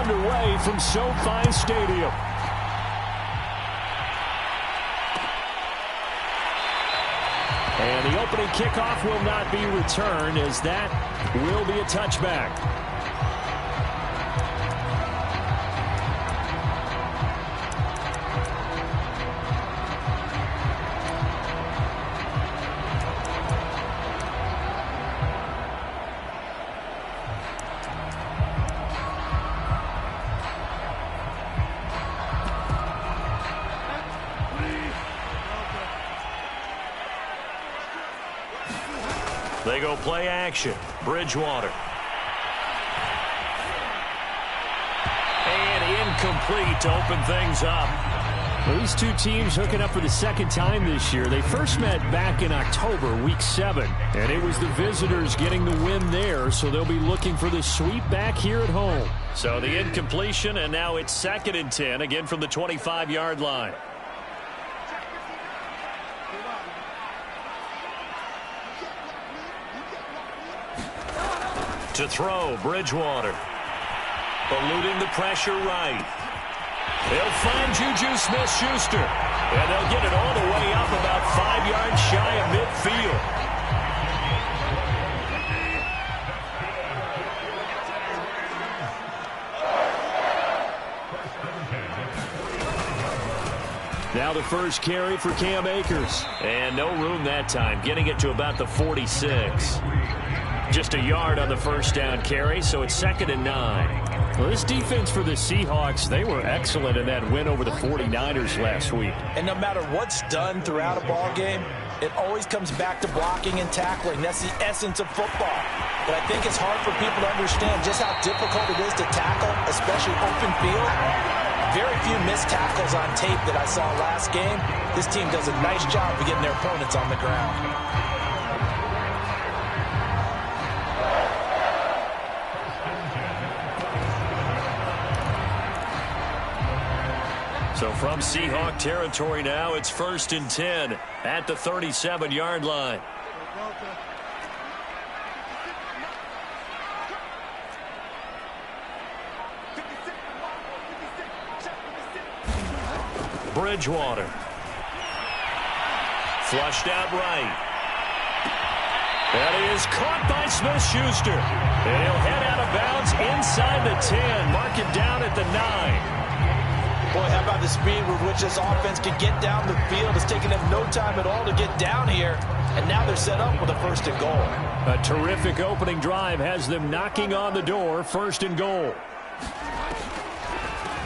underway from SoFi Stadium. And the opening kickoff will not be returned, as that will be a touchback. They go play action. Bridgewater. And incomplete to open things up. Well, these two teams hooking up for the second time this year. They first met back in October, Week 7. And it was the visitors getting the win there, so they'll be looking for the sweep back here at home. So the incompletion, and now it's 2nd and 10, again from the 25-yard line. To throw, Bridgewater. Eluding the pressure right. They'll find Juju Smith-Schuster. And they'll get it all the way up about 5 yards shy of midfield. Now the first carry for Cam Akers. And no room that time, getting it to about the 46. Just a yard on the first down carry, so it's 2nd and 9. Well, this defense for the Seahawks, they were excellent in that win over the 49ers last week. And no matter what's done throughout a ball game, it always comes back to blocking and tackling. That's the essence of football. But I think it's hard for people to understand just how difficult it is to tackle, especially open field. Very few missed tackles on tape that I saw last game. This team does a nice job of getting their opponents on the ground. So from Seahawk territory now, it's 1st and 10 at the 37-yard line. Bridgewater. Flushed out right. That is caught by Smith-Schuster. And he'll head out of bounds inside the 10. Mark it down at the 9. Boy, how about the speed with which this offense can get down the field? It's taken them no time at all to get down here. And now they're set up with a 1st and goal. A terrific opening drive has them knocking on the door, 1st and goal.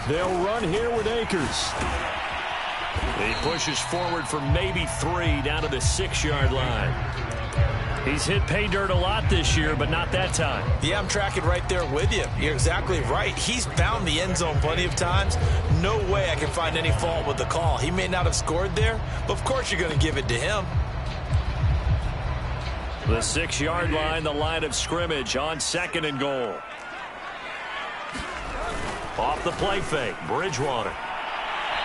They'll run here with Akers. He pushes forward for maybe 3 down to the 6-yard line. He's hit pay dirt a lot this year, but not that time. Yeah, I'm tracking right there with you. You're exactly right. He's found the end zone plenty of times. No way I can find any fault with the call. He may not have scored there, but of course you're going to give it to him. The 6-yard line, the line of scrimmage on 2nd and goal. Off the play fake, Bridgewater.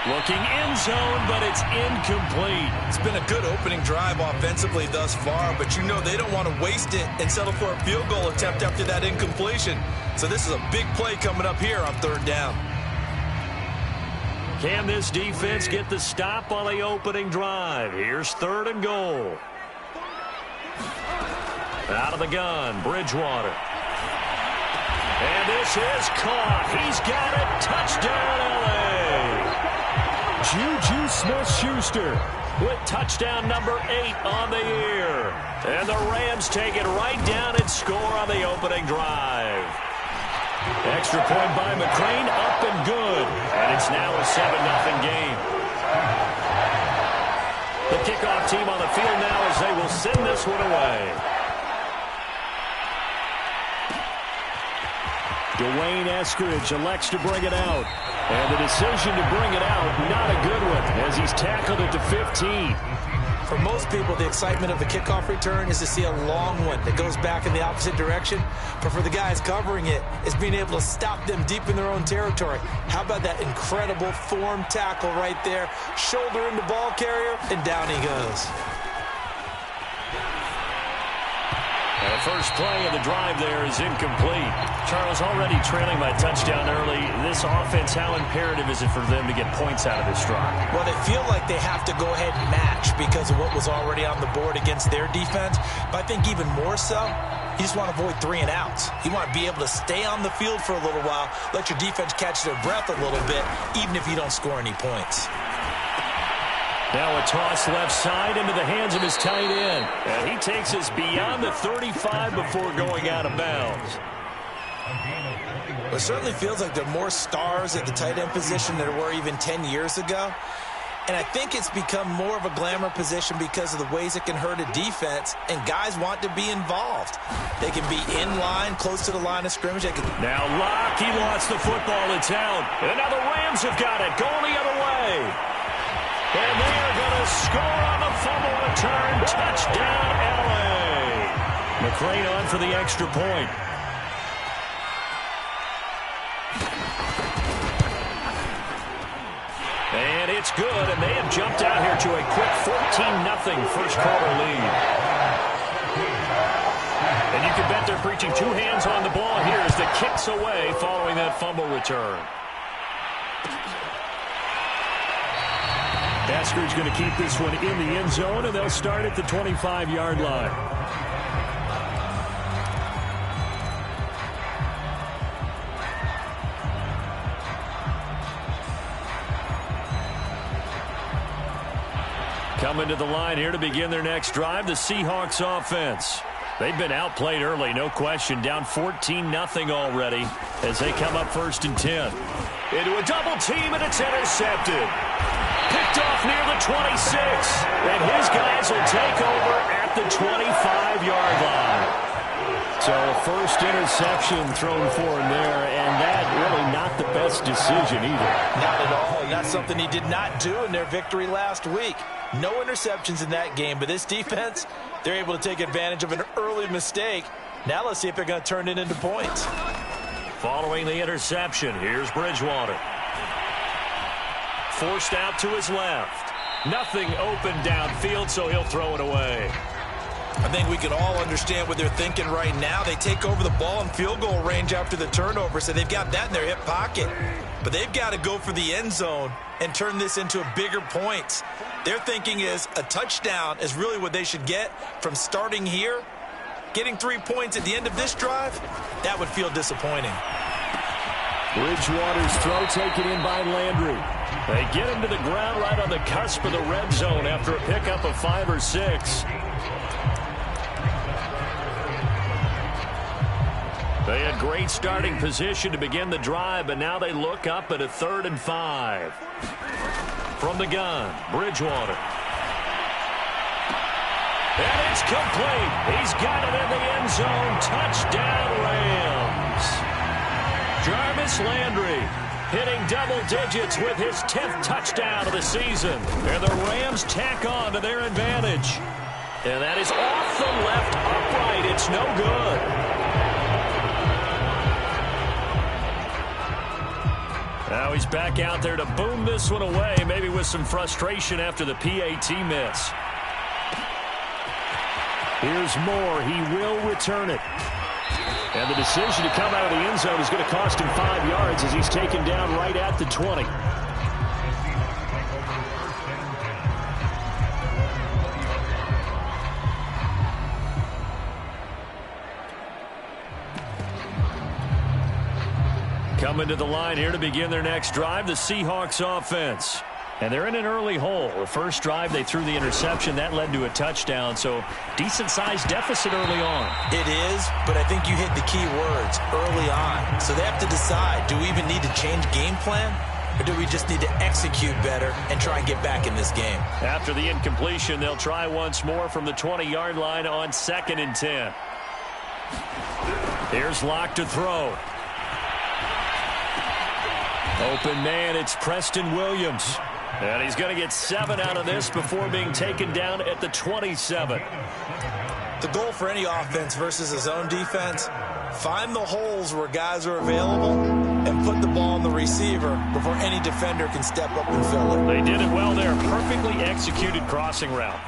Looking end zone, but it's incomplete. It's been a good opening drive offensively thus far, but you know they don't want to waste it and settle for a field goal attempt after that incompletion. So this is a big play coming up here on 3rd down. Can this defense get the stop on the opening drive? Here's 3rd and goal. Out of the gun, Bridgewater. And this is caught. He's got it. Touchdown, L.A. Juju Smith-Schuster with touchdown number 8 on the year. And the Rams take it right down and score on the opening drive. Extra point by McCrane, up and good. And it's now a 7-0 game. The kickoff team on the field now as they will send this one away. Dwayne Eskridge elects to bring it out. And the decision to bring it out, not a good one, as he's tackled at the 15. For most people, the excitement of the kickoff return is to see a long one that goes back in the opposite direction. But for the guys covering it, it's being able to stop them deep in their own territory. How about that incredible form tackle right there? Shoulder in the ball carrier, and down he goes. A first play of the drive there is incomplete. Charles, already trailing by touchdown early. This offense, how imperative is it for them to get points out of this drive? Well, they feel like they have to go ahead and match because of what was already on the board against their defense. But I think even more so, you just want to avoid 3 and outs. You want to be able to stay on the field for a little while, let your defense catch their breath a little bit, even if you don't score any points. Now a toss left side into the hands of his tight end. And he takes us beyond the 35 before going out of bounds. It certainly feels like there are more stars at the tight end position than there were even 10 years ago. And I think it's become more of a glamour position because of the ways it can hurt a defense, and guys want to be involved. They can be in line, close to the line of scrimmage. Now Locke, he lost the football. It's out. And now the Rams have got it, going the other way. And they are going to score on the fumble return. Touchdown, L.A. McClain on for the extra point. And it's good, and they have jumped out here to a quick 14-0 first quarter lead. And you can bet they're preaching 2 hands on the ball here as the kick's away following that fumble return. Basker's going to keep this one in the end zone, and they'll start at the 25-yard line. Coming to the line here to begin their next drive, the Seahawks offense. They've been outplayed early, no question, down 14-0 already as they come up 1st and 10. Into a double team, and it's intercepted. Picked off near the 26, and his guys will take over at the 25-yard line. So a first interception thrown for him there, and that really not the best decision either. Not at all, and that's something he did not do in their victory last week. No interceptions in that game, but this defense, they're able to take advantage of an early mistake. Now let's see if they're going to turn it into points. Following the interception, here's Bridgewater. Forced out to his left. Nothing open downfield, so he'll throw it away. I think we can all understand what they're thinking right now. They take over the ball in field goal range after the turnover, so they've got that in their hip pocket. But they've got to go for the end zone and turn this into a bigger point. Their thinking is a touchdown is really what they should get from starting here. Getting 3 points at the end of this drive, that would feel disappointing. Bridgewater's throw taken in by Landry. They get him to the ground right on the cusp of the red zone after a pickup of 5 or 6. They had great starting position to begin the drive, but now they look up at a 3rd and 5. From the gun, Bridgewater. And it's complete. He's got it in the end zone. Touchdown, Rams. Jarvis Landry hitting double digits with his 10th touchdown of the season. And the Rams tack on to their advantage. And that is off the left upright. It's no good. Now he's back out there to boom this one away, maybe with some frustration after the PAT miss. Here's Moore. He will return it. And the decision to come out of the end zone is going to cost him 5 yards as he's taken down right at the 20. Coming to the line here to begin their next drive, the Seahawks offense. And they're in an early hole. The first drive, they threw the interception. That led to a touchdown, so decent-sized deficit early on. It is, but I think you hit the key words, early on. So they have to decide, do we even need to change game plan, or do we just need to execute better and try and get back in this game? After the incompletion, they'll try once more from the 20-yard line on 2nd and 10. Here's Locke to throw. Open man, it's Preston Williams. And he's going to get 7 out of this before being taken down at the 27. The goal for any offense versus a zone defense, find the holes where guys are available and put the ball on the receiver before any defender can step up and fill it. They did it well there. Perfectly executed crossing route.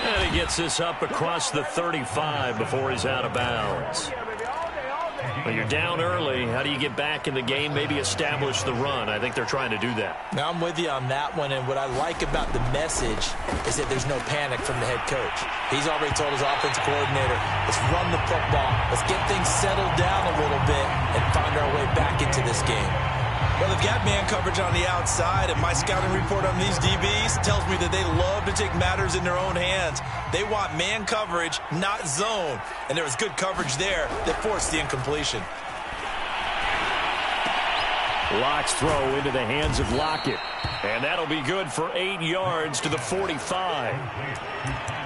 And he gets this up across the 35 before he's out of bounds. Well, you're down early. How do you get back in the game, maybe establish the run? I think they're trying to do that. Now, I'm with you on that one, and what I like about the message is that there's no panic from the head coach. He's already told his offensive coordinator, let's run the football, let's get things settled down a little bit and find our way back into this game. Well, they've got man coverage on the outside, and my scouting report on these DBs tells me that they love to take matters in their own hands. They want man coverage, not zone. And there was good coverage there that forced the incompletion. Lock's throw into the hands of Lockett. And that'll be good for 8 yards to the 45.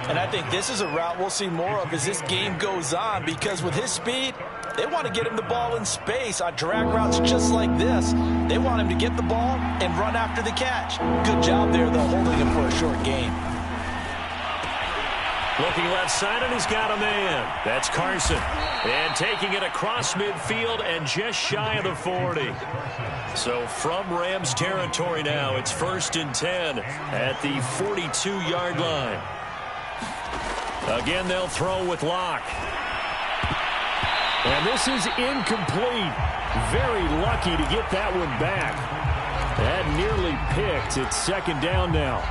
And I think this is a route we'll see more of as this game goes on, because with his speed, they want to get him the ball in space on drag routes just like this. They want him to get the ball and run after the catch. Good job there, though, holding him for a short gain. Looking left side, and he's got a man. That's Carson. And taking it across midfield and just shy of the 40. So from Rams territory now, it's 1st and 10 at the 42-yard line. Again, they'll throw with Locke. And this is incomplete. Very lucky to get that one back. That nearly picked. It's 2nd down now.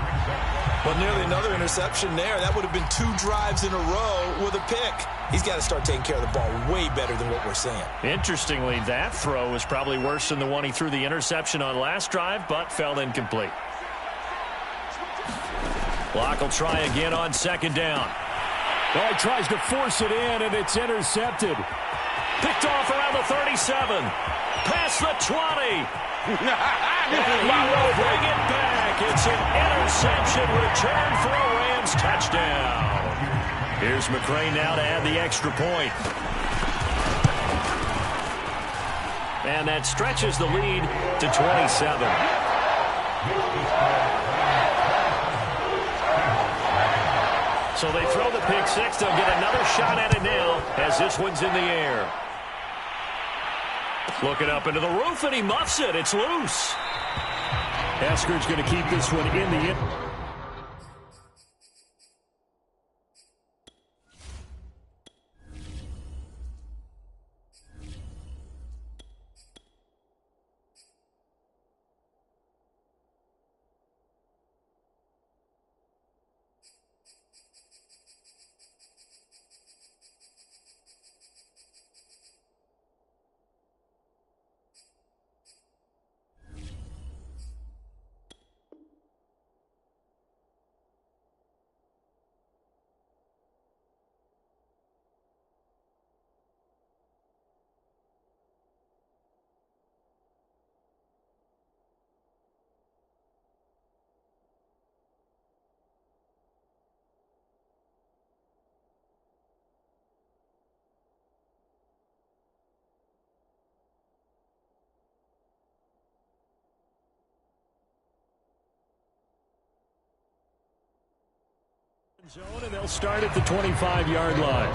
Well, nearly another interception there. That would have been 2 drives in a row with a pick. He's got to start taking care of the ball way better than what we're seeing. Interestingly, that throw was probably worse than the one he threw the interception on last drive, but fell incomplete. Locke will try again on 2nd down. Oh, he tries to force it in, and it's intercepted. Picked off around the 37. Past the 20. And he will bring it back. It's an interception return for a Rams touchdown. Here's McCray now to add the extra point. And that stretches the lead to 27. So they throw the pick six. They'll get another shot at it now as this one's in the air. Looking up into the roof, and he muffs it. It's loose. Esker's going to keep this one in the end. Zone, and they'll start at the 25-yard line.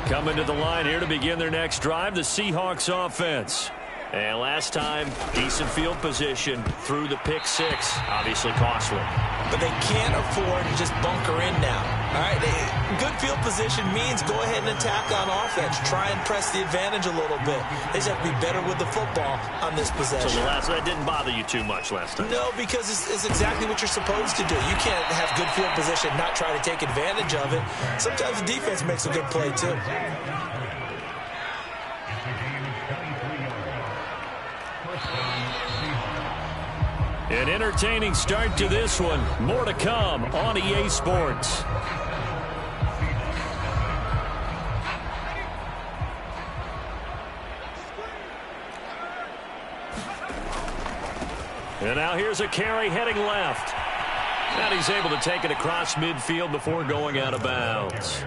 Coming to the line here to begin their next drive, the Seahawks offense. And last time, decent field position through the pick six. Obviously costly. But they can't afford to just bunker in now. All right, good field position means go ahead and attack on offense. Try and press the advantage a little bit. They just have to be better with the football on this possession. So that didn't bother you too much last time? No, because it's exactly what you're supposed to do. You can't have good field position, not try to take advantage of it. Sometimes the defense makes a good play, too. An entertaining start to this one. More to come on EA Sports. And now here's a carry heading left. And he's able to take it across midfield before going out of bounds.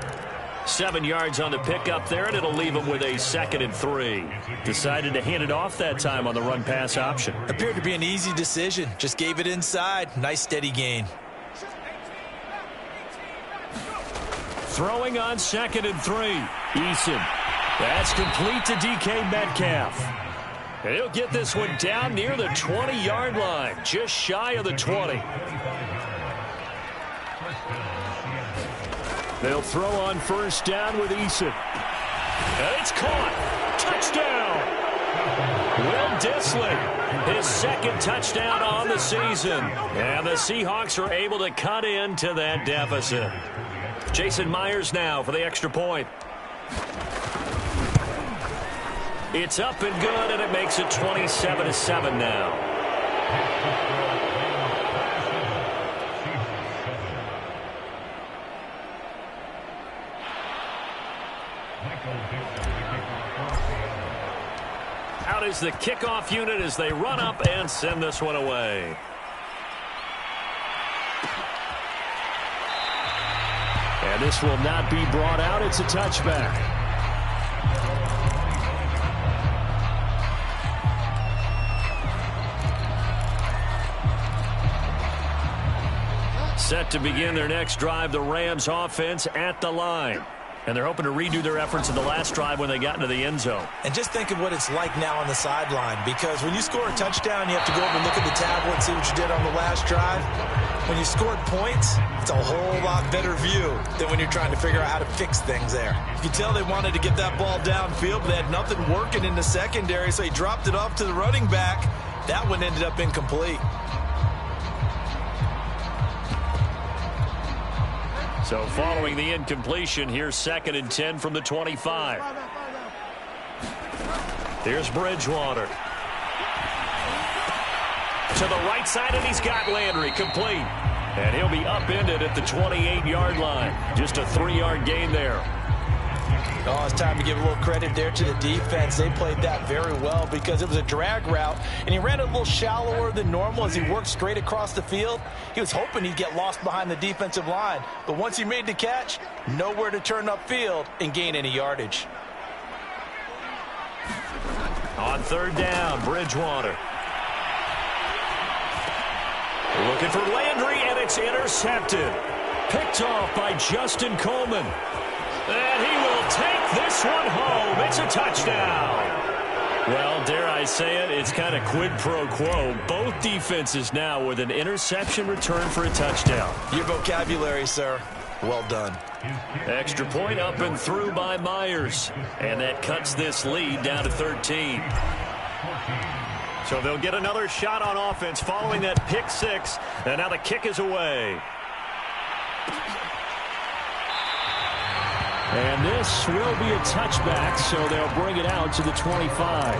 7 yards on the pickup there, and it'll leave him with a 2nd and 3. Decided to hand it off that time on the run-pass option. Appeared to be an easy decision. Just gave it inside. Nice steady gain. Throwing on 2nd and 3. Eason. That's complete to DK Metcalf. And he'll get this one down near the 20-yard line, just shy of the 20. They'll throw on first down with Eason. And it's caught. Touchdown. Will Dissly, his second touchdown on the season. And the Seahawks are able to cut into that deficit. Jason Myers now for the extra point. It's up and good, and it makes it 27-7 now. Out is the kickoff unit as they run up and send this one away. And this will not be brought out. It's a touchback. Set to begin their next drive, the Rams offense at the line. And they're hoping to redo their efforts in the last drive when they got into the end zone. And just think of what it's like now on the sideline, because when you score a touchdown, you have to go over and look at the tablet and see what you did on the last drive. When you scored points, it's a whole lot better view than when you're trying to figure out how to fix things there. You can tell they wanted to get that ball downfield, but they had nothing working in the secondary, so he dropped it off to the running back. That one ended up incomplete. So following the incompletion, here's 2nd and 10 from the 25. Here's Bridgewater. To the right side, and he's got Landry complete. And he'll be upended at the 28-yard line. Just a 3-yard gain there. Oh, it's time to give a little credit there to the defense. They played that very well because it was a drag route, and he ran a little shallower than normal as he worked straight across the field. He was hoping he'd get lost behind the defensive line, but once he made the catch, nowhere to turn upfield and gain any yardage. On 3rd down, Bridgewater. Looking for Landry, and it's intercepted. Picked off by Justin Coleman. And he will take this one home. It's a touchdown. Well, dare I say it, it's kind of quid pro quo. Both defenses now with an interception return for a touchdown. Your vocabulary, sir. Well done. Extra point up and through by Myers. And that cuts this lead down to 13. So they'll get another shot on offense following that pick six. And now the kick is away. And this will be a touchback, so they'll bring it out to the 25.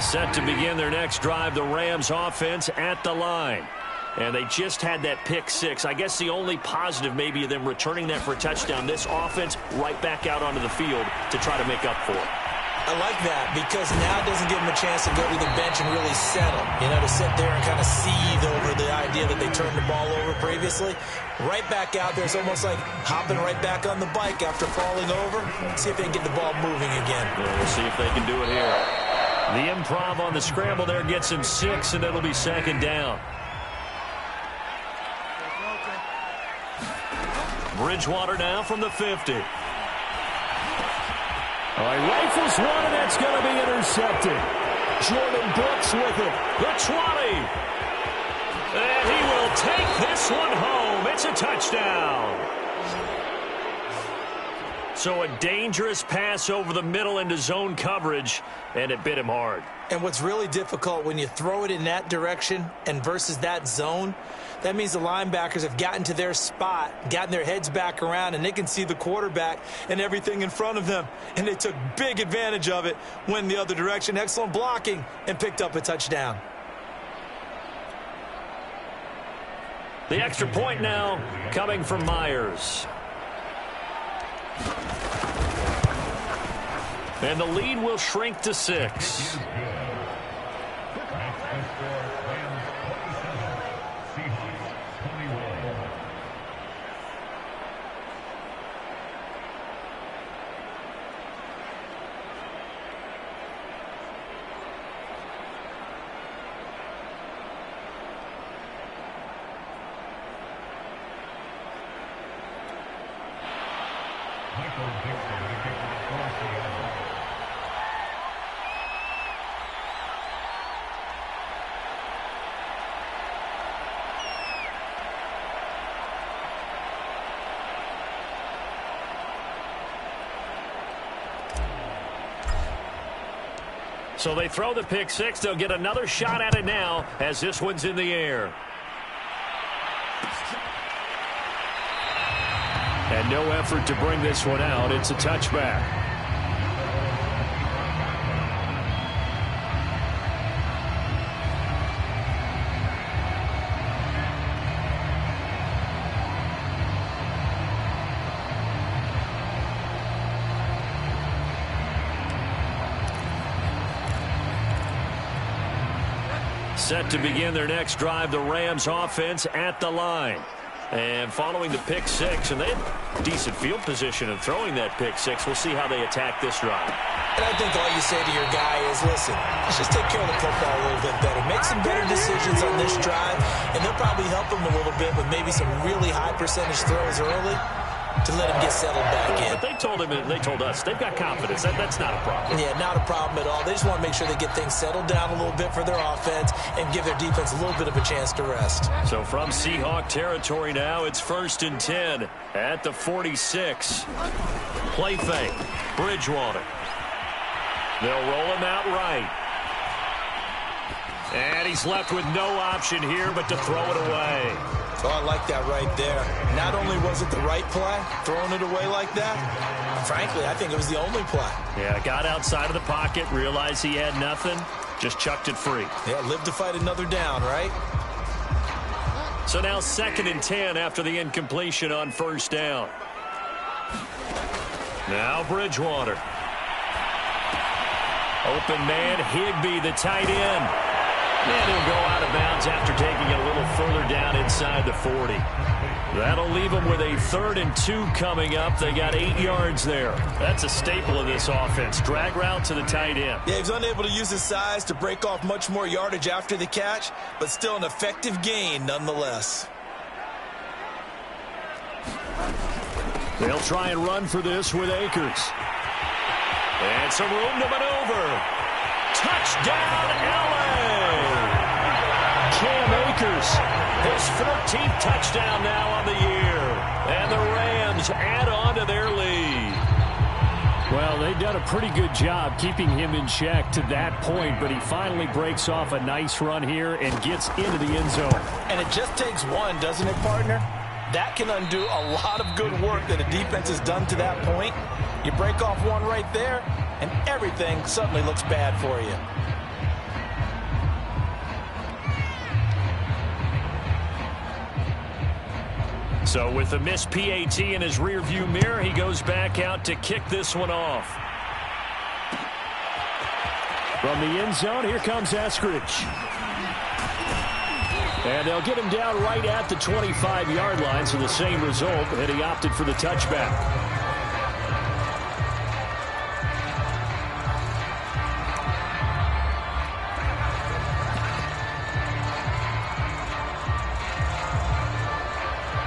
Set to begin their next drive, the Rams offense at the line. And they just had that pick six. I guess the only positive maybe of them returning that for a touchdown. This offense right back out onto the field to try to make up for it. I like that because now it doesn't give them a chance to go to the bench and really settle. You know, to sit there and kind of seethe over the idea that they turned the ball over previously. Right back out there. It's almost like hopping right back on the bike after falling over. See if they can get the ball moving again. Yeah, we'll see if they can do it here. The improv on the scramble there gets him 6, and it'll be 2nd down. Bridgewater now from the 50. All right, rifles one, and that's going to be intercepted. Jordan Brooks with it. The 20. And he will take this one home. It's a touchdown. So a dangerous pass over the middle into zone coverage, and it bit him hard. And what's really difficult when you throw it in that direction and versus that zone, that means the linebackers have gotten to their spot, gotten their heads back around, and they can see the quarterback and everything in front of them. And they took big advantage of it, went the other direction. Excellent blocking, and picked up a touchdown. The extra point now coming from Myers. And the lead will shrink to 6. So they throw the pick six. They'll get another shot at it now as this one's in the air. And no effort to bring this one out. It's a touchback. Set to begin their next drive, the Rams offense at the line. And following the pick six, and they had decent field position of throwing that pick six. We'll see how they attack this drive. And I think all you say to your guy is, listen, let's just take care of the football a little bit better. Make some better decisions on this drive, and they'll probably help him a little bit with maybe some really high percentage throws early to let him get settled back in. But they told him, and they told us, they've got confidence. That's not a problem. Yeah, not a problem at all. They just want to make sure they get things settled down a little bit for their offense and give their defense a little bit of a chance to rest. So from Seahawk territory now, it's 1st and 10 at the 46. Play fake. Bridgewater. They'll roll him out right. And he's left with no option here but to throw it away. Oh, I like that right there. Not only was it the right play, throwing it away like that, frankly, I think it was the only play. Yeah, got outside of the pocket, realized he had nothing, just chucked it free. Yeah, live to fight another down, right? So now 2nd and 10 after the incompletion on 1st down. Now Bridgewater. Open man, Higbee, the tight end. And he'll go out of bounds after taking it a little further down inside the 40. That'll leave them with a 3rd and 2 coming up. They got 8 yards there. That's a staple of this offense. Drag route to the tight end. Yeah, he's unable to use his size to break off much more yardage after the catch, but still an effective gain nonetheless. They'll try and run for this with Akers. And some room to maneuver. Touchdown, L.A. Cam Akers, his 14th touchdown now on the year. And the Rams add on to their lead. Well, they've done a pretty good job keeping him in check to that point, but he finally breaks off a nice run here and gets into the end zone. And it just takes one, doesn't it, partner? That can undo a lot of good work that a defense has done to that point. You break off one right there, and everything suddenly looks bad for you. So with the missed PAT in his rearview mirror, he goes back out to kick this one off. From the end zone, here comes Eskridge. And they'll get him down right at the 25-yard line, so the same result, and he opted for the touchback.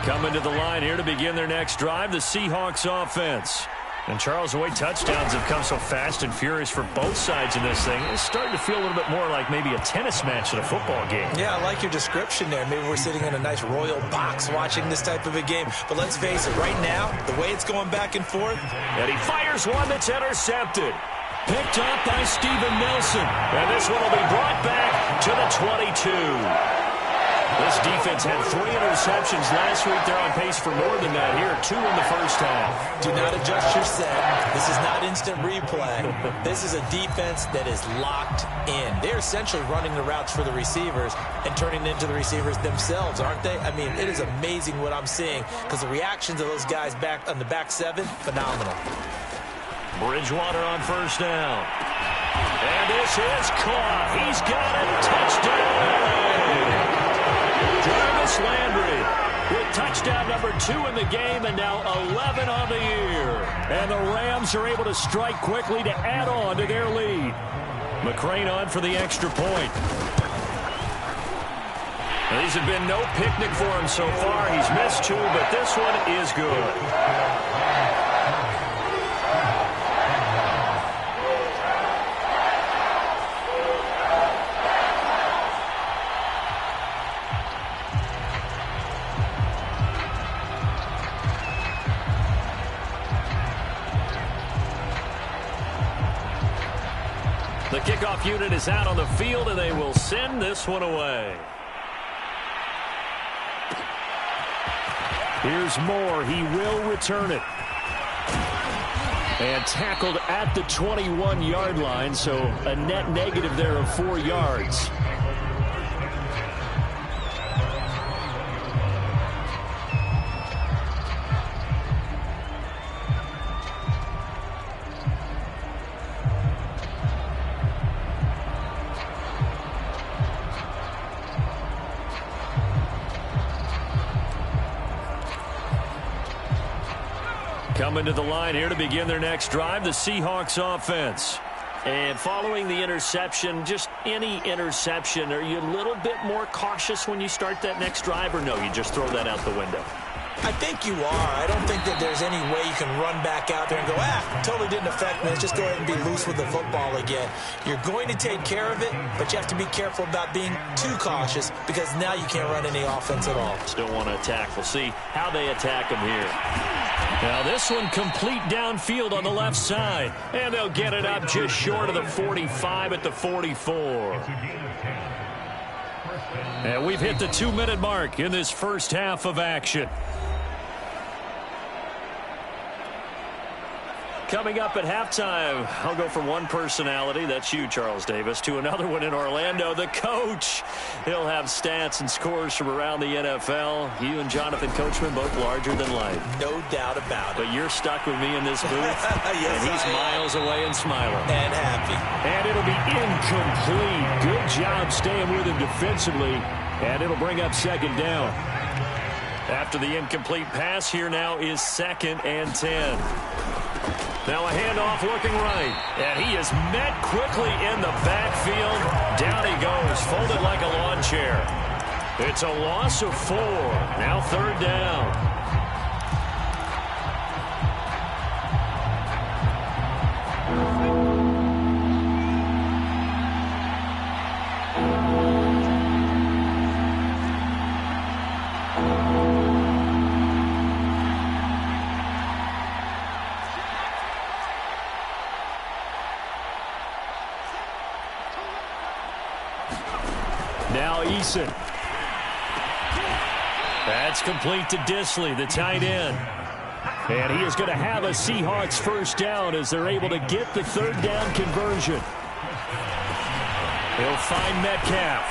Coming to the line here to begin their next drive, the Seahawks offense. And Charles, the way touchdowns have come so fast and furious for both sides in this thing, it's starting to feel a little bit more like maybe a tennis match at a football game. Yeah, I like your description there. Maybe we're sitting in a nice royal box watching this type of a game. But let's face it, right now, the way it's going back and forth. And he fires one that's intercepted. Picked up by Steven Nelson. And this one will be brought back to the 22. This defense had 3 interceptions last week. They're on pace for more than that here. 2 in the first half. Do not adjust your set. This is not instant replay. This is a defense that is locked in. They're essentially running the routes for the receivers and turning into the receivers themselves, aren't they? I mean, it is amazing what I'm seeing because the reactions of those guys back on the back 7, phenomenal. Bridgewater on 1st down. And this is caught. He's got it. Touchdown. Jarvis Landry with touchdown number 2 in the game and now 11 on the year. And the Rams are able to strike quickly to add on to their lead. McCrane on for the extra point. Now, these have been no picnic for him so far. He's missed 2, but this one is good. The Kickoff unit is out on the field, and they will send this one away. Here's Moore. He will return it. And tackled at the 21-yard line, so a net negative there of 4 yards. Coming to the line here to begin their next drive, the Seahawks offense. And following the interception, just any interception, are you a little bit more cautious when you start that next drive, or no, you just throw that out the window? I think you are. I don't think that there's any way you can run back out there and go, totally didn't affect me. Let's just go ahead and be loose with the football again. You're going to take care of it, but you have to be careful about being too cautious because now you can't run any offense at all. Still want to attack. We'll see how they attack them here. Now this one complete downfield on the left side. And they'll get it up just short of the 45 at the 44. And we've hit the 2-minute mark in this first half of action. Coming up at halftime, I'll go from one personality, that's you, Charles Davis, to another one in Orlando, the coach. He'll have stats and scores from around the NFL. You and Jonathan Coachman both larger than life. No doubt about it. But you're stuck with me in this booth, yes, and he's miles away and smiling. And happy. And it'll be incomplete. Good job staying with him defensively, and it'll bring up second down. After the incomplete pass, here now is 2nd and 10. Now a handoff looking right. And he is met quickly in the backfield. Down he goes, folded like a lawn chair. It's a loss of 4. Now 3rd down. Now Eason. That's complete to Disley, the tight end. And he is going to have a Seahawks first down as they're able to get the 3rd down conversion. He'll find Metcalf.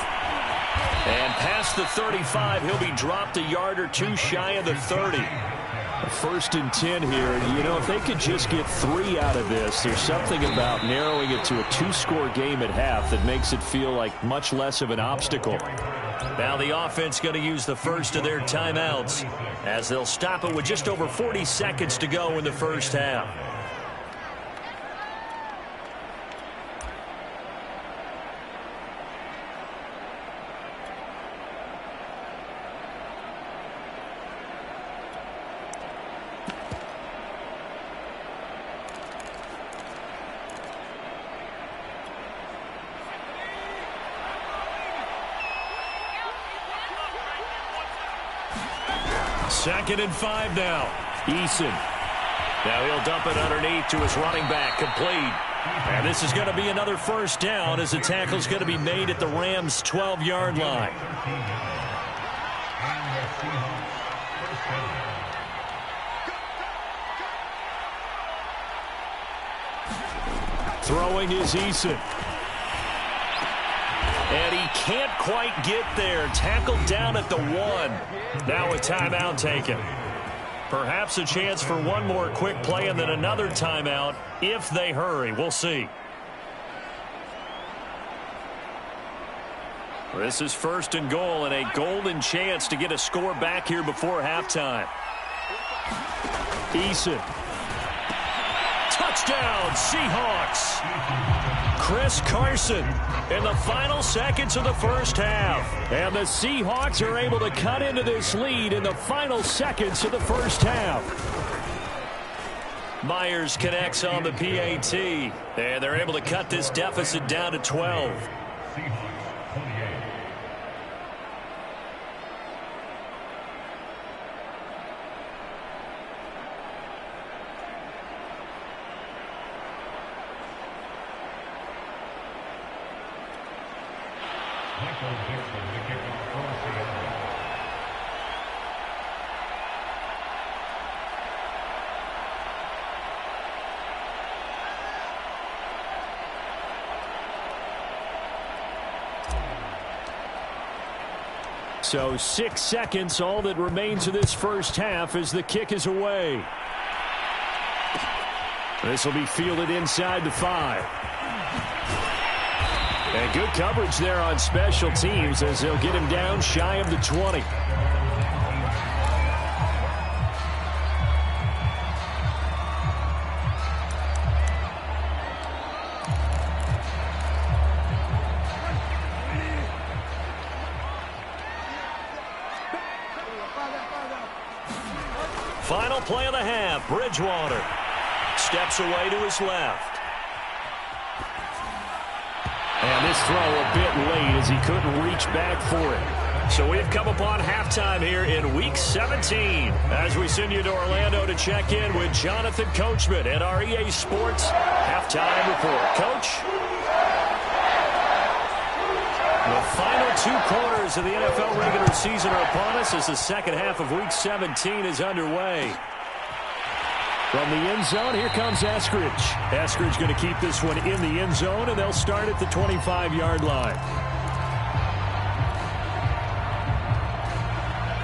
And past the 35, he'll be dropped a yard or 2 shy of the 30. A 1st and 10 here. And, you know, if they could just get 3 out of this, there's something about narrowing it to a 2-score game at half that makes it feel like much less of an obstacle. Now the offense going to use the first of their timeouts as they'll stop it with just over 40 seconds to go in the first half. Second and 5 now. Eason. Now he'll dump it underneath to his running back, complete. And this is going to be another first down as the tackle's going to be made at the Rams' 12-yard line. Throwing is Eason. And he can't quite get there. Tackled down at the 1. Now a timeout taken. Perhaps a chance for one more quick play and then another timeout if they hurry. We'll see. This is 1st and goal and a golden chance to get a score back here before halftime. Eason. Touchdown, Seahawks. Chris Carson in the final seconds of the first half. And the Seahawks are able to cut into this lead in the final seconds of the first half. Myers connects on the PAT. And they're able to cut this deficit down to 12. So 6 seconds, all that remains of this first half as the kick is away. This will be fielded inside the 5. And good coverage there on special teams as they'll get him down shy of the 20. Final play of the half. Bridgewater steps away to his left. And this throw a bit late as he couldn't reach back for it. So we've come upon halftime here in Week 17 as we send you to Orlando to check in with Jonathan Coachman at our EA Sports Halftime Report. Coach? The final 2 quarters of the NFL regular season are upon us as the second half of Week 17 is underway. From the end zone, here comes Eskridge. Eskridge going to keep this one in the end zone, and they'll start at the 25-yard line.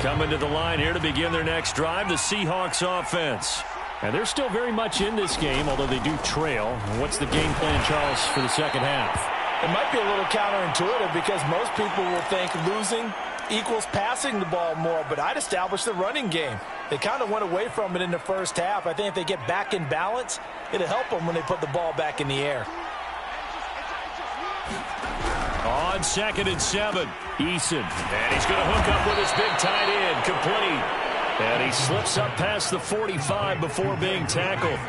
Coming to the line here to begin their next drive, the Seahawks offense. And they're still very much in this game, although they do trail. What's the game plan, Charles, for the second half? It might be a little counterintuitive because most people will think losing equals passing the ball more, but I'd establish the running game. They kind of went away from it in the first half. I think if they get back in balance, it'll help them when they put the ball back in the air. On 2nd and 7, Eason. And he's going to hook up with his big tight end, complete. And he slips up past the 45 before being tackled.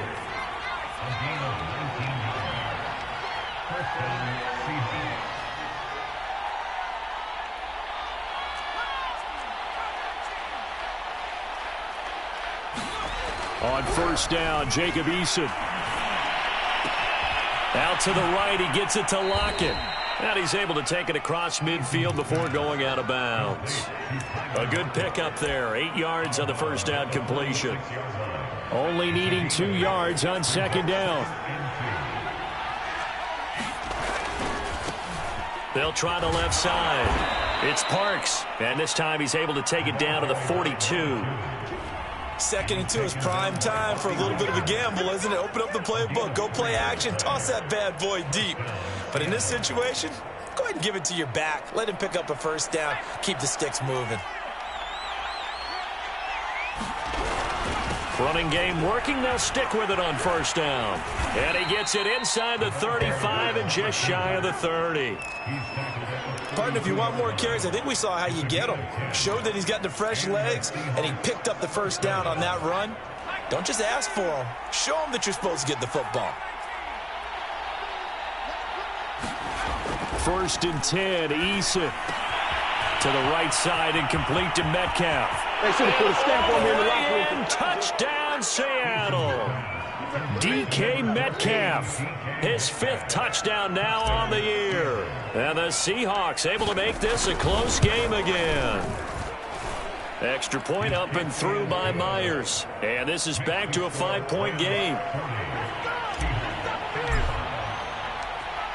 On first down, Jacob Eason. Out to the right, he gets it to Lockett. And he's able to take it across midfield before going out of bounds. A good pickup there, 8 yards on the first down completion. Only needing 2 yards on second down. They'll try the left side. It's Parks, and this time he's able to take it down to the 42. 2nd and 2 is prime time for a little bit of a gamble, isn't it? Open up the playbook, go play action, toss that bad boy deep. But in this situation, go ahead and give it to your back. Let him pick up a first down, keep the sticks moving. Running game working, they'll stick with it on first down. And he gets it inside the 35 and just shy of the 30. Partner, if you want more carries, I think we saw how you get him. Showed that he's got the fresh legs, and he picked up the first down on that run. Don't just ask for him. Show him that you're supposed to get the football. 1st and 10, Eason. To the right side and complete to Metcalf. They should have put a stamp on me in the locker room. Touchdown, Seattle. DK Metcalf, his 5th touchdown now on the year. And the Seahawks able to make this a close game again. Extra point up and through by Myers. And this is back to a 5-point game.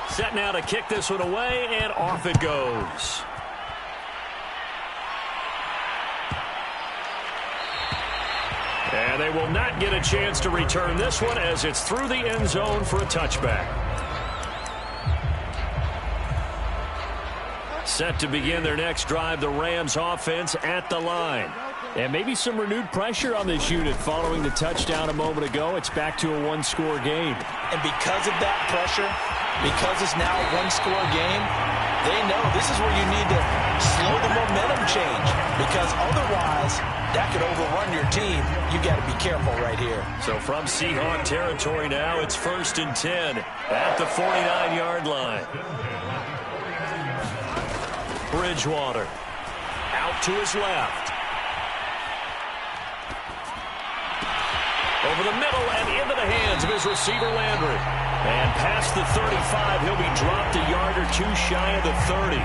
Set now to kick this one away, and off it goes. And they will not get a chance to return this one as it's through the end zone for a touchback. Set to begin their next drive, the Rams offense at the line. And maybe some renewed pressure on this unit following the touchdown a moment ago. It's back to a 1-score game. And because of that pressure, because it's now a 1-score game, they know this is where you need to slow the momentum change, because otherwise that could overrun your team. You got to be careful right here. So from Seahawk territory now, it's 1st and 10 at the 49-yard line. Bridgewater out to his left. Over the middle and into the hands of his receiver, Landry. And past the 35, he'll be dropped a yard or two shy of the 30.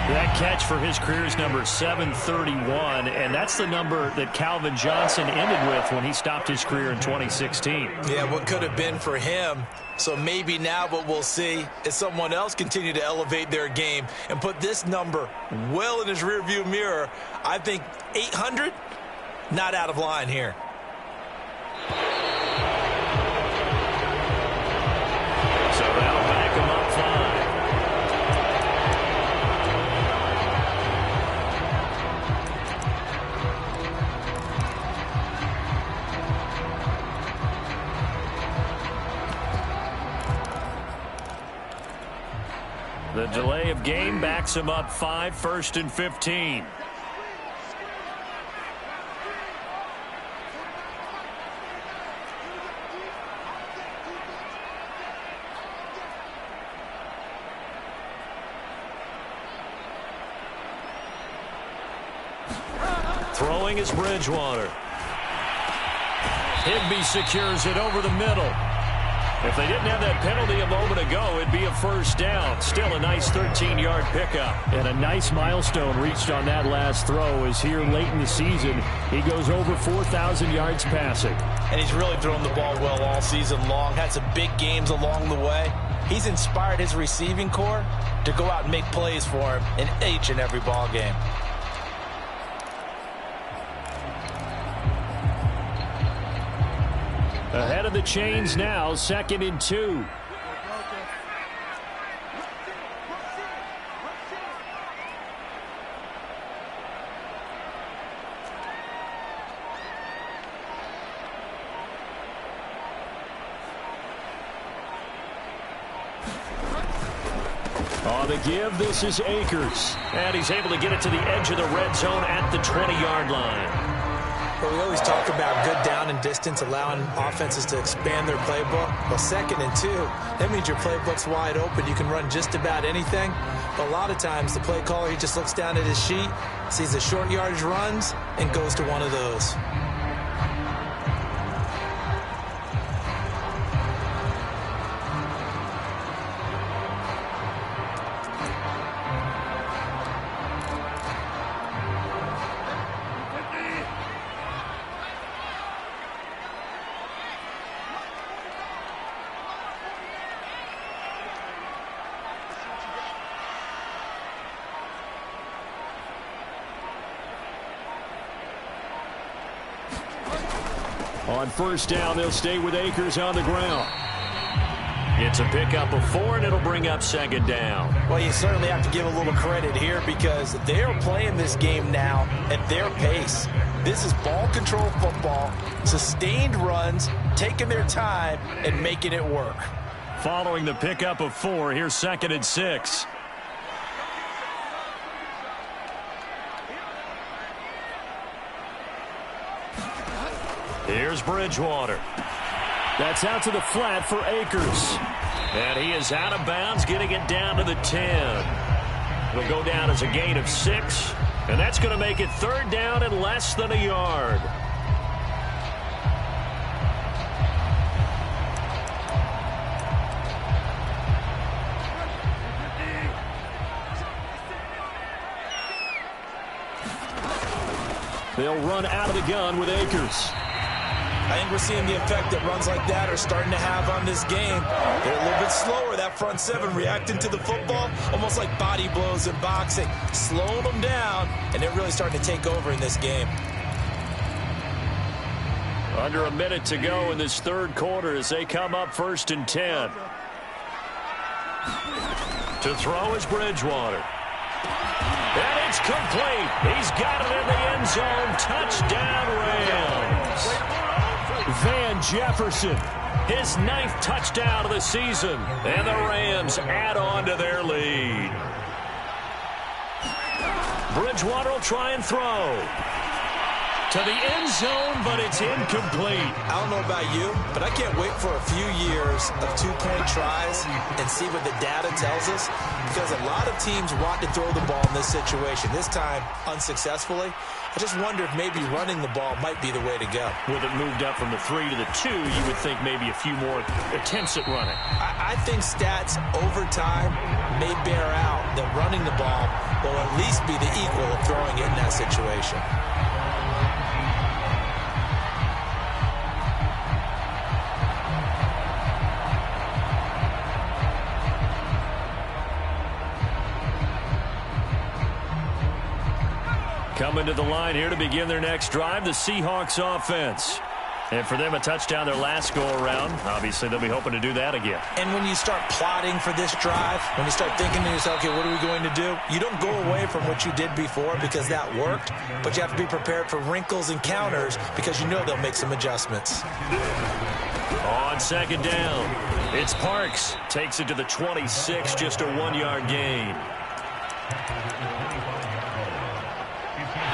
That catch for his career is number 731, and that's the number that Calvin Johnson ended with when he stopped his career in 2016. Yeah, what could have been for him. So maybe now what we'll see is someone else continue to elevate their game and put this number well in his rearview mirror. I think 800, not out of line here. So that'll back him up 5. The delay of game backs him up 5, 1st and 15. Throwing is Bridgewater. Higbee secures it over the middle. If they didn't have that penalty a moment ago, it'd be a first down. Still a nice 13-yard pickup. And a nice milestone reached on that last throw is here late in the season. He goes over 4,000 yards passing. And he's really thrown the ball well all season long. Had some big games along the way. He's inspired his receiving corps to go out and make plays for him in each and every ball game. Ahead of the chains now, 2nd and 2. On the give, this is Akers. And he's able to get it to the edge of the red zone at the 20-yard line. But we always talk about good down and distance, allowing offenses to expand their playbook. Well, 2nd and 2, that means your playbook's wide open. You can run just about anything. But a lot of times, the play caller, he just looks down at his sheet, sees the short yardage runs, and goes to one of those. On first down, they'll stay with Akers on the ground. It's a pickup of 4, and it'll bring up 2nd down. Well, you certainly have to give a little credit here because they're playing this game now at their pace. This is ball control football, sustained runs, taking their time, and making it work. Following the pickup of 4, here's 2nd and 6. Here's Bridgewater. That's out to the flat for Akers. And he is out of bounds, getting it down to the 10. It'll go down as a gain of 6. And that's going to make it 3rd down and less than a yard. They'll run out of the gun with Akers. I think we're seeing the effect that runs like that are starting to have on this game. They're a little bit slower, that front 7, reacting to the football, almost like body blows in boxing, slowing them down, and they're really starting to take over in this game. Under a minute to go in this 3rd quarter as they come up 1st and 10. To throw is Bridgewater. And it's complete. He's got it in the end zone. Touchdown, Rams. Van Jefferson. His 9th touchdown of the season. And the Rams add on to their lead. Bridgewater will try and throw. To the end zone, but it's incomplete. I don't know about you, but I can't wait for a few years of 2-point tries and see what the data tells us, because a lot of teams want to throw the ball in this situation. This time, unsuccessfully. I just wonder if maybe running the ball might be the way to go. With it moved up from the 3 to the 2, you would think maybe a few more attempts at running. I think stats over time may bear out that running the ball will at least be the equal of throwing it in that situation. Coming to the line here to begin their next drive, the Seahawks offense. And for them, a touchdown their last go-around. Obviously, they'll be hoping to do that again. And when you start plotting for this drive, when you start thinking to yourself, okay, what are we going to do? You don't go away from what you did before because that worked, but you have to be prepared for wrinkles and counters because you know they'll make some adjustments. On second down, it's Parks. Takes it to the 26, just a 1-yard gain.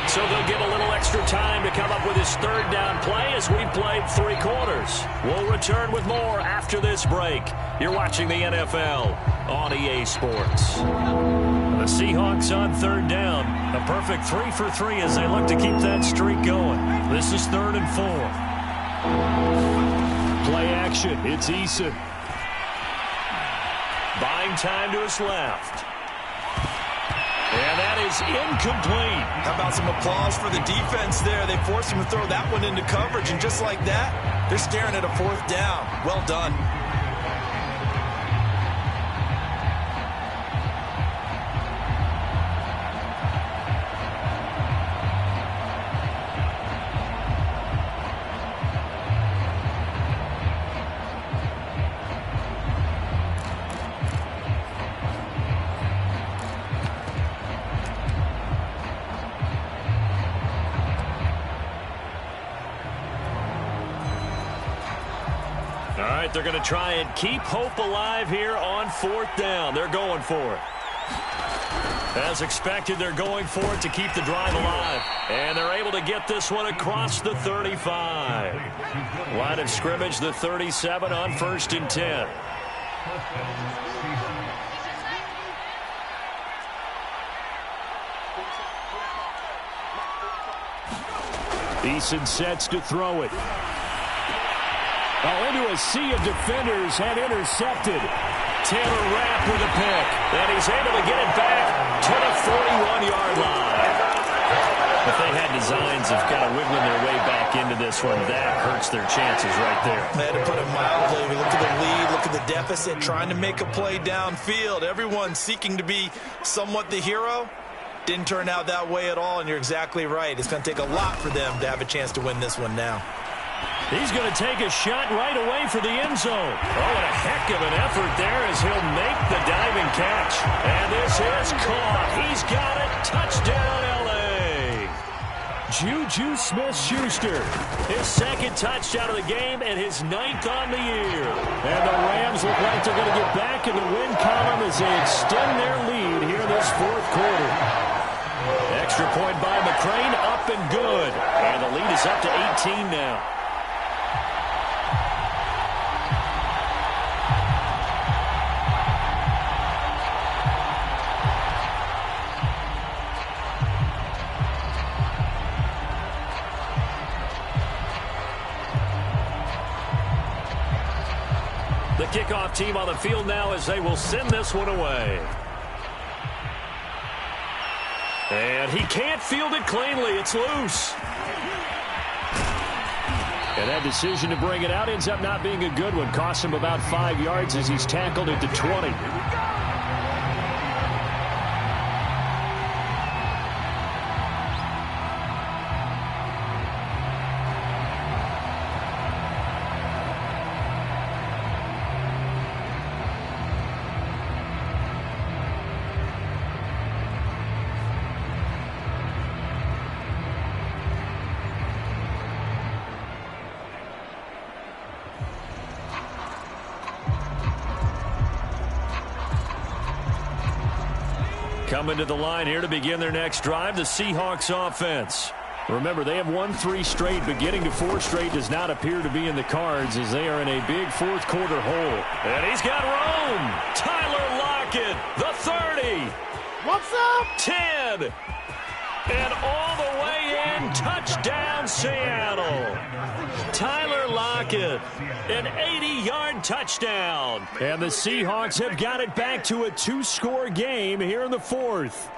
So they'll get a little extra time to come up with his third down play as we've played 3 quarters. We'll return with more after this break. You're watching the NFL on EA Sports. The Seahawks on third down. A perfect 3 for 3 as they look to keep that streak going. This is 3rd and 4. Play action. It's Eason. Buying time to his left. And that is incomplete. How about some applause for the defense there? They forced him to throw that one into coverage, and just like that, they're staring at a 4th down. Well done. They're going to try and keep hope alive here on 4th down. They're going for it. As expected, they're going for it to keep the drive alive. And they're able to get this one across the 35. Line of scrimmage, the 37 on 1st and 10. Eason sets to throw it. Oh, into a sea of defenders and intercepted. Taylor Rapp with a pick. And he's able to get it back to the 41-yard line. If they had designs of kind of wiggling their way back into this one, that hurts their chances right there. They had to put it mildly. We look at the lead, look at the deficit, trying to make a play downfield. Everyone seeking to be somewhat the hero. Didn't turn out that way at all, and you're exactly right. It's going to take a lot for them to have a chance to win this one now. He's going to take a shot right away for the end zone. Oh, and a heck of an effort there as he'll make the diving catch. And this is caught. He's got it. Touchdown, L.A. Juju Smith-Schuster. His 2nd touchdown of the game and his 9th on the year. And the Rams look like they're going to get back in the win column as they extend their lead here this 4th quarter. Extra point by McCrane, up and good. And the lead is up to 18 now. The kickoff team on the field now as they will send this one away. And he can't field it cleanly. It's loose. And that decision to bring it out ends up not being a good one. Costs him about 5 yards as he's tackled at the 20. Coming to the line here to begin their next drive, the Seahawks offense. Remember, they have won 3 straight, but getting to 4 straight does not appear to be in the cards as they are in a big 4th quarter hole. And he's got room. Tyler Lockett, the 30. What's up? 10. And all the way in, Touchdown, Seattle. Tyler Lockett, an 80-yard touchdown. And the Seahawks have got it back to a 2-score game here in the fourth.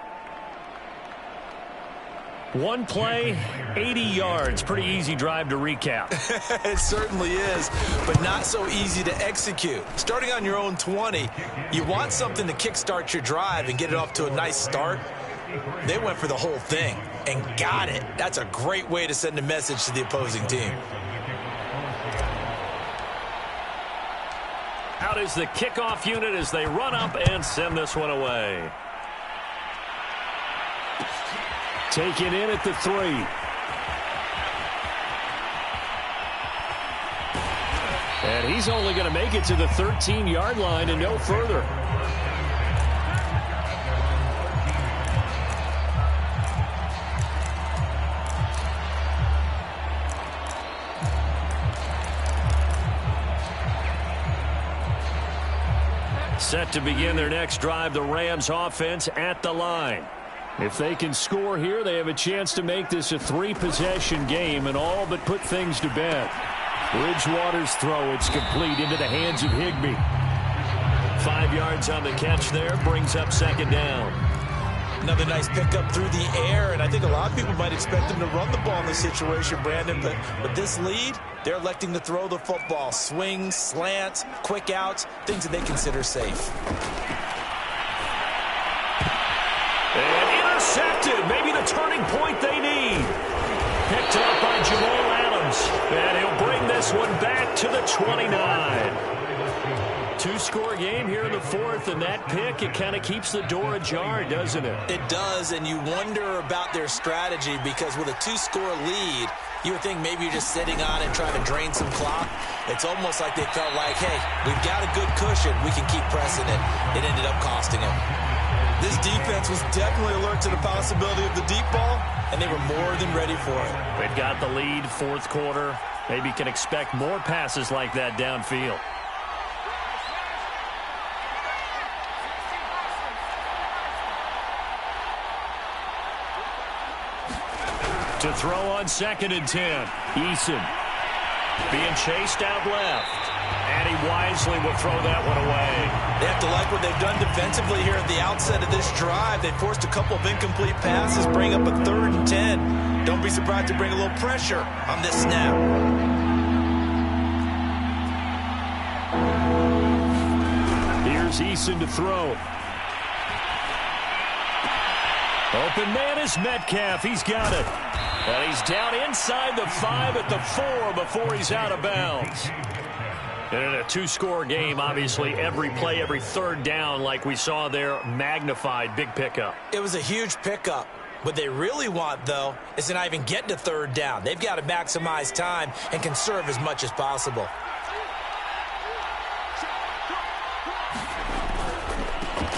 One play, 80 yards. Pretty easy drive to recap. It certainly is, but not so easy to execute. Starting on your own 20, you want something to kickstart your drive and get it off to a nice start. They went for the whole thing and got it. That's a great way to send a message to the opposing team. Out is the kickoff unit as they run up and send this one away. Taken in at the 3. And he's only going to make it to the 13-yard line and no further. Set to begin their next drive, the Rams offense at the line. If they can score here, they have a chance to make this a 3-possession game and all but put things to bed. Bridgewater's throw, it's complete into the hands of Higbee. 5 yards on the catch there, brings up second down. Another nice pickup through the air, and I think a lot of people might expect them to run the ball in this situation, Brandon, but with this lead, they're electing to throw the football. Swings, slants, quick outs, things that they consider safe. And intercepted, maybe the turning point they need. Picked up by Jamal Adams, and he'll bring this one back to the 29. 2-score game here in the fourth, and that pick, it kind of keeps the door ajar, doesn't it? It does, and you wonder about their strategy because with a 2-score lead, you would think maybe you're just sitting on it trying to drain some clock. It's almost like they felt like, hey, we've got a good cushion. We can keep pressing it. It ended up costing them. This defense was definitely alert to the possibility of the deep ball, and they were more than ready for it. They've got the lead, fourth quarter. Maybe can expect more passes like that downfield. To throw on 2nd and 10. Eason being chased out left. And he wisely will throw that one away. They have to like what they've done defensively here at the outset of this drive. They forced a couple of incomplete passes, bring up a 3rd and 10. Don't be surprised to bring a little pressure on this snap. Here's Eason to throw. Open man is Metcalf. He's got it. And he's down inside the 5 at the 4 before he's out of bounds. And in a 2-score game, obviously, every play, every third down, like we saw there, magnified, big pickup. It was a huge pickup. What they really want, though, is to not even get to 3rd down. They've got to maximize time and conserve as much as possible.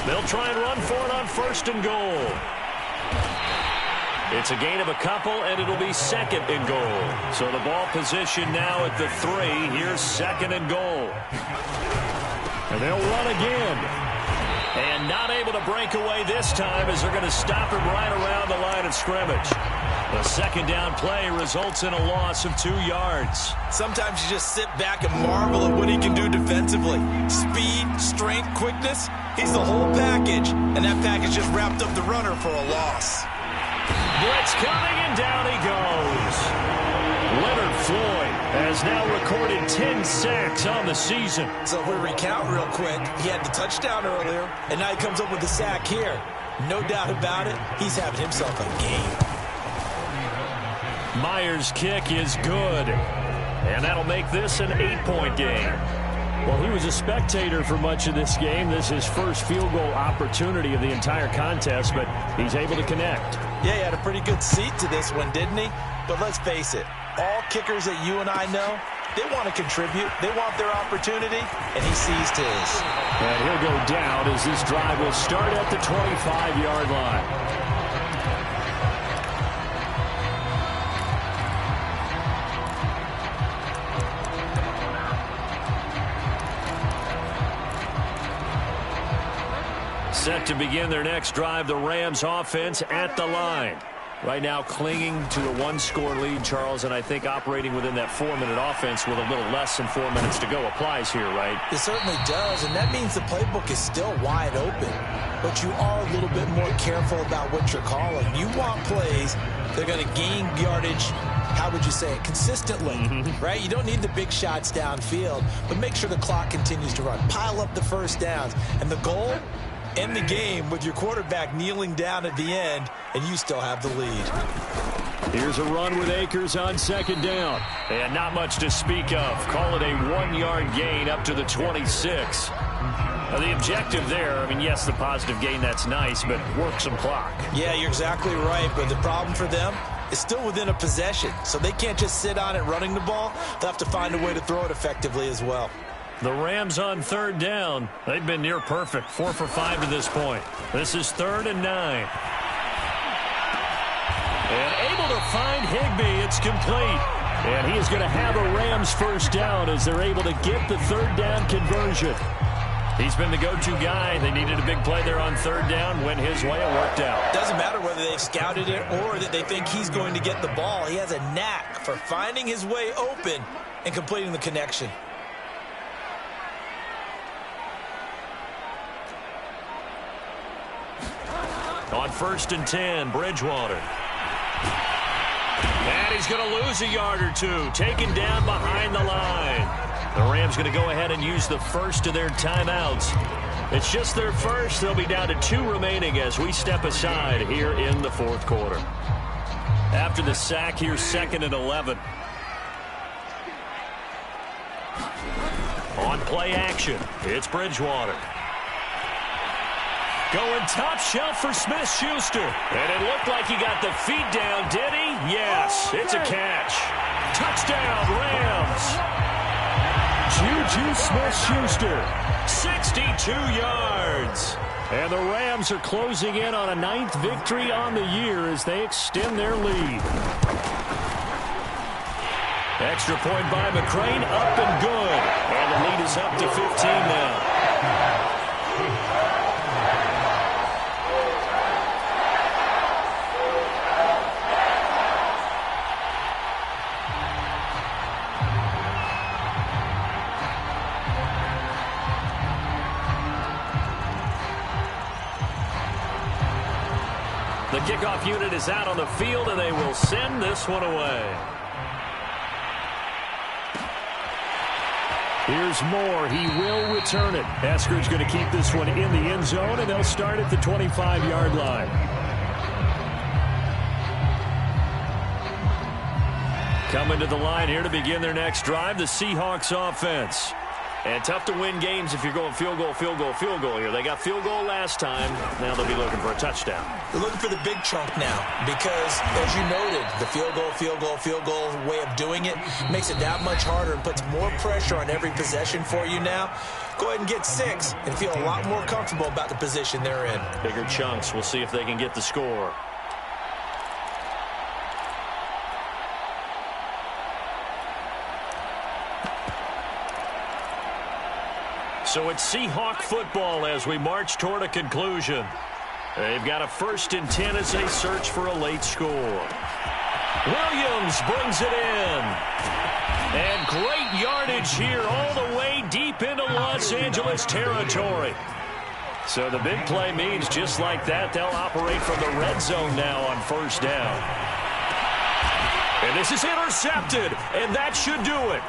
They'll try and run for it on 1st and goal. It's a gain of a couple, and it'll be 2nd and goal. So the ball position now at the 3. Here's 2nd and goal. And they'll run again. And not able to break away this time as they're going to stop him right around the line of scrimmage. The 2nd down play results in a loss of 2 yards. Sometimes you just sit back and marvel at what he can do defensively. Speed, strength, quickness, he's the whole package. And that package just wrapped up the runner for a loss. Blitz coming, and down he goes. Leonard Floyd has now recorded 10 sacks on the season. So if we recount real quick, he had the touchdown earlier, and now he comes up with the sack here. No doubt about it, he's having himself a game. Myers' kick is good. And that'll make this an 8-point game. Well, he was a spectator for much of this game. This is his first field goal opportunity of the entire contest, but he's able to connect. Yeah, he had a pretty good seat to this one, didn't he? But let's face it, all kickers that you and I know, they want to contribute. They want their opportunity, and he seized his. And he'll go down as this drive will start at the 25-yard line. Set to begin their next drive, the Rams offense at the line. Right now clinging to a one-score lead, Charles, and I think operating within that 4-minute offense with a little less than 4 minutes to go applies here, right? It certainly does, and that means the playbook is still wide open. But you are a little bit more careful about what you're calling. You want plays that are going to gain yardage, how would you say it, consistently, right? You don't need the big shots downfield, but make sure the clock continues to run. Pile up the first downs. And the goal, end the game with your quarterback kneeling down at the end, and you still have the lead. Here's a run with Akers on second down. And not much to speak of. Call it a 1-yard gain up to the 26. The objective there, I mean, yes, the positive gain, that's nice, but work some clock. Yeah, you're exactly right, but the problem for them is still within a possession, so they can't just sit on it running the ball. They'll have to find a way to throw it effectively as well. The Rams on third down. They've been near perfect, 4 for 5 to this point. This is 3rd and 9. And able to find Higbee. It's complete. And he is going to have a Rams first down as they're able to get the third down conversion. He's been the go-to guy. They needed a big play there on third down. Went his way. It worked out. Doesn't matter whether they've scouted it or that they think he's going to get the ball. He has a knack for finding his way open and completing the connection. On 1st and 10, Bridgewater. And he's going to lose a yard or two. Taken down behind the line. The Rams going to go ahead and use the first of their timeouts. It's just their first. They'll be down to 2 remaining as we step aside here in the 4th quarter. After the sack, here's 2nd and 11. On play action, it's Bridgewater. Going top shelf for Smith-Schuster. And it looked like he got the feet down, did he? Yes, it's a catch. Touchdown, Rams. Juju Smith-Schuster, 62 yards. And the Rams are closing in on a 9th victory on the year as they extend their lead. Extra point by McCrane, up and good. And the lead is up to 15 now. The kickoff unit is out on the field, and they will send this one away. Here's Moore. He will return it. Eskridge going to keep this one in the end zone, and they'll start at the 25-yard line. Coming to the line here to begin their next drive, the Seahawks offense. And tough to win games if you're going field goal, field goal, field goal here. They got field goal last time. Now they'll be looking for a touchdown. They're looking for the big chunk now because, as you noted, the field goal, field goal, field goal way of doing it makes it that much harder and puts more pressure on every possession for you now. Go ahead and get 6 and feel a lot more comfortable about the position they're in. Bigger chunks. We'll see if they can get the score. So it's Seahawk football as we march toward a conclusion. They've got a 1st and 10 as they search for a late score. Williams brings it in. And great yardage here all the way deep into Los Angeles territory. So the big play means just like that, they'll operate from the red zone now on 1st down. And this is intercepted, and that should do it.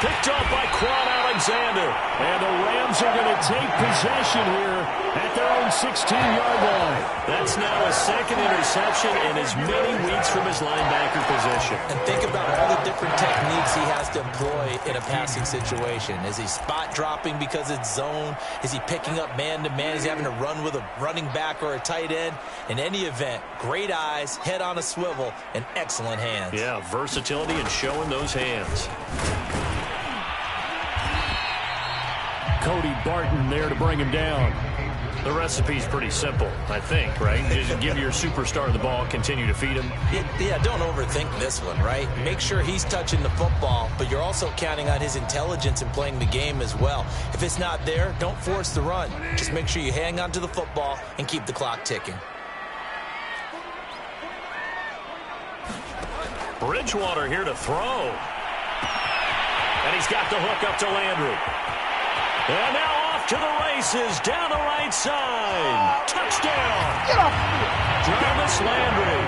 Picked off by Quan Alexander. And the Rams are going to take possession here at their own 16-yard line. That's now a 2nd interception in as many weeks from his linebacker position. And think about all the different techniques he has to employ in a passing situation. Is he spot dropping because it's zone? Is he picking up man-to-man? Is he having to run with a running back or a tight end? In any event, great eyes, head on a swivel, and excellent hands. Yeah, versatility and showing those hands. Cody Barton there to bring him down. The recipe's pretty simple, I think, right? Just give your superstar the ball, continue to feed him. Yeah, don't overthink this one, right? Make sure he's touching the football, but you're also counting on his intelligence in playing the game as well. If it's not there, don't force the run. Just make sure you hang on to the football and keep the clock ticking. Bridgewater here to throw. And he's got the hook up to Landry. And now off to the races, down the right side. Touchdown. Get off. Jarvis Landry,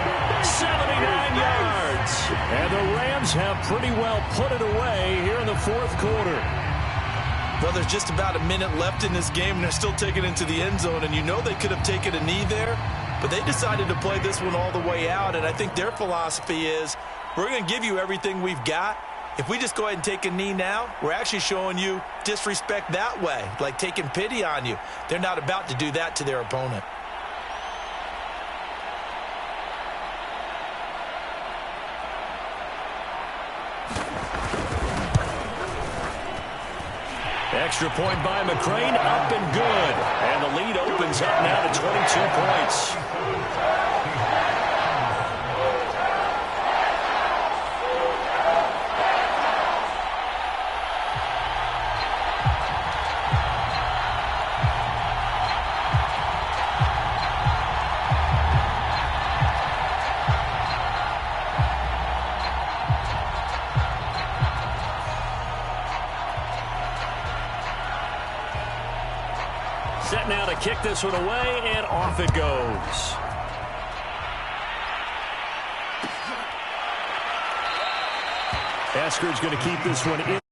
79 yards. And the Rams have pretty well put it away here in the fourth quarter. Well, there's just about a minute left in this game, and they're still taking it into the end zone. And you know they could have taken a knee there, but they decided to play this one all the way out. And I think their philosophy is, we're going to give you everything we've got. If we just go ahead and take a knee now, we're actually showing you disrespect that way, like taking pity on you. They're not about to do that to their opponent. Extra point by McCrane, up and good. And the lead opens up now to 22 points. Set now to kick this one away, and off it goes. Esker's going to keep this one in.